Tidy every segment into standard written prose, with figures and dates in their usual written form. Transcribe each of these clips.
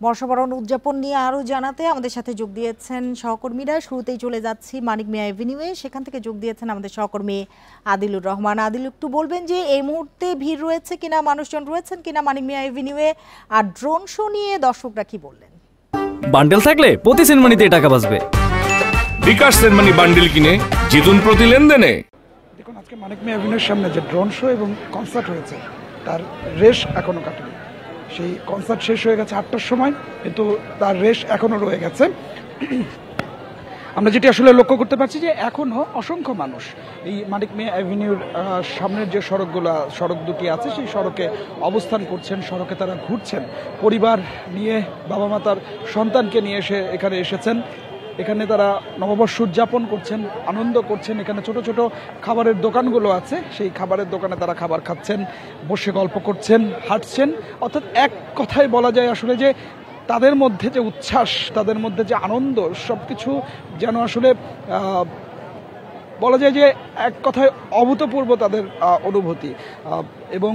বর্ষবরণ উদযাপন নিয়ে আরো জানাতে আমাদের সাথে যোগ দিয়েছেন সহকর্মীরা। শুরুতেই চলে যাচ্ছি মানিক মিয়া এভিনিউয়ে, সেখান থেকে যোগ দিয়েছেন আমাদের সহকর্মী আদিলুর রহমান। আদিল, একটু বলবেন যে এই মুহূর্তে ভিড় রয়েছে কিনা, মানুষজন রয়েছেন কিনা মানিক মিয়া এভিনিউয়ে, আর ড্রোন শো নিয়ে দর্শকরা কি বললেন? বান্ডেল থাকলে প্রতি সেনমানিতে টাকা বাঁচবে। বিকাশ সেনমানি বান্ডেল কিনে জিতুন প্রতি লেনদেনে। দেখুন, আজকে মানিক মিয়া এভিনিউর সামনে যে ড্রোন শো এবং কনসার্ট হয়েছে তার রেশ এখনো কাটেনি। সেই কনসার্ট শেষ হয়ে গেছে 8টার সময়, কিন্তু তার রেশ এখনো রয়ে গেছে। আমরা যেটি আসলে লক্ষ্য করতে পারছি যে এখনও অসংখ্য মানুষ এই মানিক মিয়া অ্যাভিনিউর সামনের যে সড়ক দুটি আছে সেই সড়কে অবস্থান করছেন, সড়কে তারা ঘুরছেন, পরিবার নিয়ে, বাবা মা তার সন্তানকে নিয়ে এখানে এসেছেন। এখানে তারা নববর্ষ উদযাপন করছেন, আনন্দ করছেন। এখানে ছোট ছোট খাবারের দোকানগুলো আছে, সেই খাবারের দোকানে তারা খাবার খাচ্ছেন, বসে গল্প করছেন, হাঁটছেন। অর্থাৎ এক কথায় বলা যায় আসলে যে তাদের মধ্যে যে উচ্ছ্বাস, তাদের মধ্যে যে আনন্দ, সব কিছু যেন আসলে বলা যায় যে এক কথায় অভূতপূর্ব তাদের অনুভূতি। এবং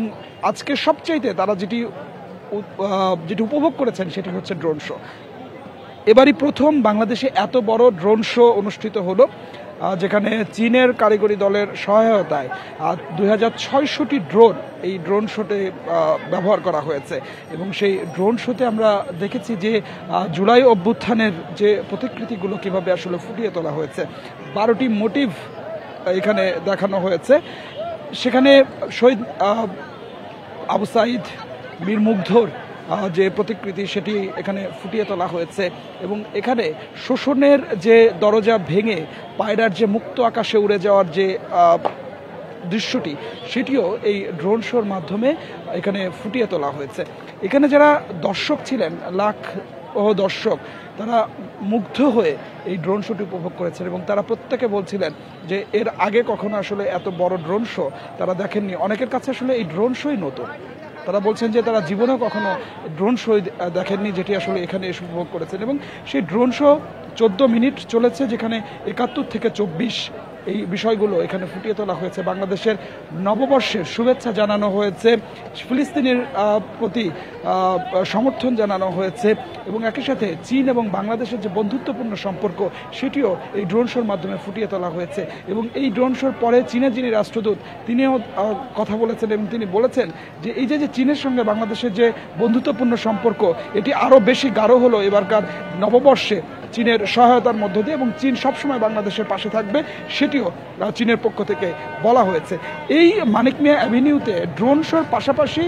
আজকে সবচাইতে তারা যেটি উপভোগ করেছেন সেটি হচ্ছে ড্রোন শো। এবারই প্রথম বাংলাদেশে এত বড় ড্রোন শো অনুষ্ঠিত হলো, যেখানে চীনের কারিগরি দলের সহায়তায় 2600টি ড্রোন এই ড্রোন শোতে ব্যবহার করা হয়েছে। এবং সেই ড্রোন শোতে আমরা দেখেছি যে জুলাই অভ্যুত্থানের যে প্রতিকৃতিগুলো কিভাবে আসলে ফুটিয়ে তোলা হয়েছে। 12টি মোটিভ এখানে দেখানো হয়েছে। সেখানে শহীদ আবু সাঈদ, মীর মুগ্ধর যে প্রতিকৃতি সেটি এখানে ফুটিয়ে তোলা হয়েছে। এবং এখানে শোষণের যে দরজা ভেঙে পায়রার যে মুক্ত আকাশে উড়ে যাওয়ার যে দৃশ্যটি, সেটিও এই ড্রোন শোর মাধ্যমে এখানে ফুটিয়ে তোলা হয়েছে। এখানে যারা দর্শক ছিলেন, লাখ দর্শক, তারা মুগ্ধ হয়ে এই ড্রোন শোটি উপভোগ করেছেন এবং তারা প্রত্যেকে বলছিলেন যে এর আগে কখনো আসলে এত বড় ড্রোন শো তারা দেখেননি। অনেকের কাছে আসলে এই ড্রোন শোই নতুন। তারা বলছেন যে তারা জীবনেও কখনো ড্রোন শো দেখেননি, যেটি আসলে এখানে এসে উপভোগ করেছেন। এবং সেই ড্রোন শো 14 মিনিট চলেছে, যেখানে 71 থেকে 24 এই বিষয়গুলো এখানে ফুটিয়ে তোলা হয়েছে। বাংলাদেশের নববর্ষের শুভেচ্ছা জানানো হয়েছে, ফিলিস্তিনের প্রতি সমর্থন জানানো হয়েছে এবং একই সাথে চীন এবং বাংলাদেশের যে বন্ধুত্বপূর্ণ সম্পর্ক সেটিও এই ড্রোন শোর মাধ্যমে ফুটিয়ে তোলা হয়েছে। এবং এই ড্রোন শোর পরে চীনের যিনি রাষ্ট্রদূত তিনিও কথা বলেছেন এবং তিনি বলেছেন যে এই যে চীনের সঙ্গে বাংলাদেশের যে বন্ধুত্বপূর্ণ সম্পর্ক, এটি আরও বেশি গাঢ় হলো এবারকার নববর্ষে চীনের সহায়তার মধ্য দিয়ে, এবং চীন সবসময় বাংলাদেশের পাশে থাকবে সেটিও চীনের পক্ষ থেকে বলা হয়েছে। এই মানিক মিয়া অ্যাভিনিউতে ড্রোন শোর পাশাপাশি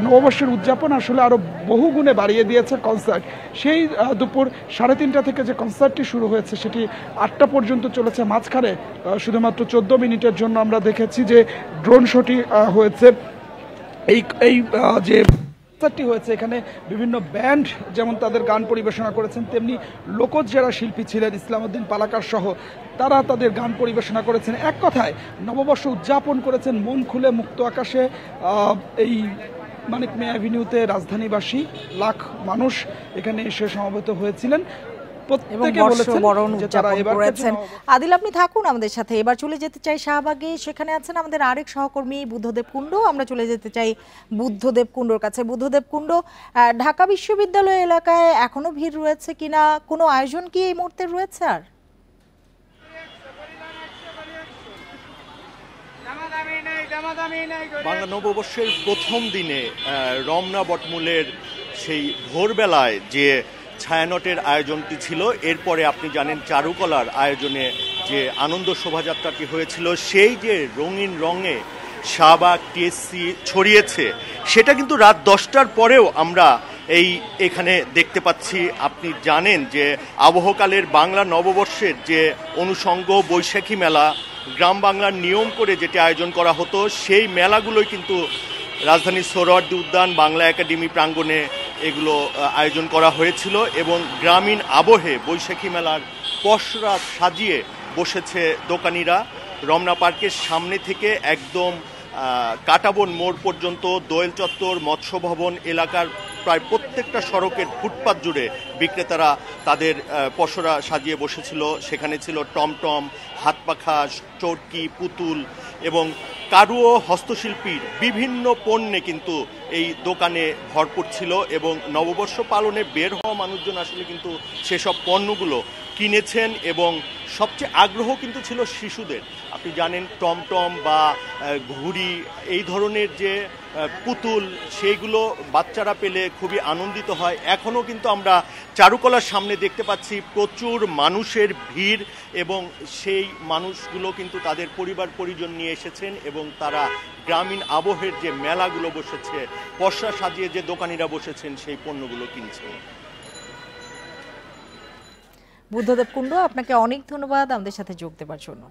নববর্ষের উদযাপন আসলে আরও বহু গুণে বাড়িয়ে দিয়েছে কনসার্ট। সেই দুপুর 3:30 থেকে যে কনসার্টটি শুরু হয়েছে সেটি 8টা পর্যন্ত চলেছে। মাঝখানে শুধুমাত্র 14 মিনিটের জন্য আমরা দেখেছি যে ড্রোন শোটি হয়েছে। এই যে কনসার্টটি হয়েছে, এখানে বিভিন্ন ব্যান্ড যেমন তাদের গান পরিবেশনা করেছেন, তেমনি লোকজ যারা শিল্পী ছিলেন, ইসলামউদ্দিন পালাকার সহ, তারা তাদের গান পরিবেশনা করেছেন। এক কথায় নববর্ষ উদযাপন করেছেন মন খুলে, মুক্ত আকাশে। এই মানিক মিয়া অ্যাভিনিউতে রাজধানীবাসী লাখ মানুষ এখানে এসে সমবেত হয়েছিলেন। আদিল, আপনি থাকুন আমাদের সাথে। এবার চলে যেতে চাই শাহবাগে, সেখানে আছেন আমাদের আরেক সহকর্মী বুদ্ধদেব কুণ্ড। আমরা চলে যেতে চাই বুদ্ধদেব কুণ্ডর কাছে। বুদ্ধদেব কুণ্ড, ঢাকা বিশ্ববিদ্যালয় এলাকায় এখনো ভিড় রয়েছে কিনা, কোনো আয়োজন কি এই মুহূর্তে রয়েছে? আর বাংলা নববর্ষের প্রথম দিনে রমনা বটমূলের সেই ভোরবেলায় যে ছায়ানটের আয়োজনটি ছিল, এরপরে আপনি জানেন চারুকলার আয়োজনে যে আনন্দ শোভাযাত্রাটি হয়েছিল, সেই যে রঙিন রঙে শাহবাগ টিএসসি ছড়িয়েছে, সেটা কিন্তু রাত 10টার পরেও আমরা এখানে দেখতে পাচ্ছি। আপনি জানেন যে আবহকালের বাংলা নববর্ষের যে অনুষঙ্গ বৈশাখী মেলা, গ্রাম বাংলার নিয়ম করে যেটি আয়োজন করা হতো, সেই মেলাগুলোই কিন্তু রাজধানীর সোহরাওয়ার্দী উদ্যান, বাংলা একাডেমি প্রাঙ্গণে এগুলো আয়োজন করা হয়েছিল। এবং গ্রামীণ আবহে বৈশাখী মেলার পসরা সাজিয়ে বসেছে দোকানিরা। রমনা পার্কের সামনে থেকে একদম কাটাবন মোড় পর্যন্ত, দোয়েল চত্বর, মৎস্য ভবন এলাকার প্রায় প্রত্যেকটা সড়কের ফুটপাত জুড়ে বিক্রেতারা তাদের পসরা সাজিয়ে বসেছিল। সেখানে ছিল টমটম, হাতপাখা, চরকি, পুতুল এবং কারু ও হস্তশিল্পীর বিভিন্ন পণ্যে কিন্তু এই দোকানে ভরপুর ছিল এবং নববর্ষ পালনে বের হওয়া মানুষজন আসলে কিন্তু সেসব পণ্যগুলো কিনেছেন এবং সবচেয়ে আগ্রহ কিন্তু ছিল শিশুদের। আপনি জানেন টমটম বা ঘুড়ি এই ধরনের যে পুতুল সেইগুলো বাচ্চারা পেলে খুবই আনন্দিত হয়। এখনও কিন্তু আমরা চারুকলার সামনে দেখতে পাচ্ছি প্রচুর মানুষের ভিড় এবং সেই মানুষগুলো কিন্তু তাদের পরিবার পরিজন নিয়ে এসেছেন এবং তারা গ্রামীণ আবহের যে মেলাগুলো বসেছে, পসরা সাজিয়ে যে দোকানিরা বসেছেন সেই পণ্যগুলো কিনছেন। বুদ্ধদেব কুণ্ডু, আপনাকে অনেক ধন্যবাদ আমাদের সাথে যোগ দেওয়ার জন্য।